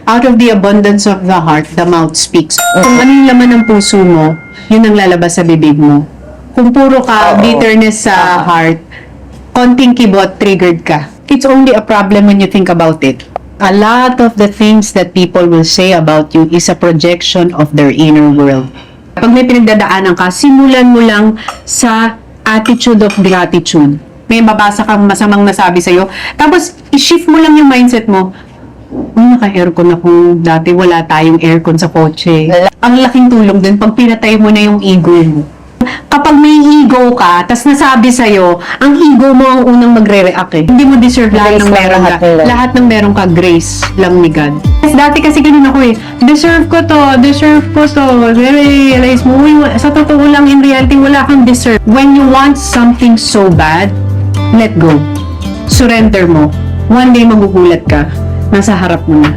Out of the abundance of the heart, the mouth speaks. Kung ano yung laman ng puso mo, yun ang lalabas sa bibig mo. Kung puro ka bitterness sa heart, konting kibot, triggered ka. It's only a problem when you think about it. A lot of the things that people will say about you is a projection of their inner world. Pag may pinagdadaanan ka, simulan mo lang sa attitude of gratitude. May mabasa kang masamang nasabi sa'yo, tapos i-shift mo lang yung mindset mo. Naka-aircon ako dati, wala tayong aircon sa kotse. Ang laking tulong din pag pinatay mo na yung ego mo. Kapag may ego ka, tas nasabi sa'yo, ang ego mo ang unang magre-react eh. Hindi mo deserve lahat ng meron ka. Lahat ng meron ka, grace lang ni God. Dati kasi ganun ako eh, deserve ko to. Realize mo, sa totoo lang, in reality, wala kang deserve. When you want something so bad, let go. Surrender mo. One day magugulat ka, nasa harap mo na.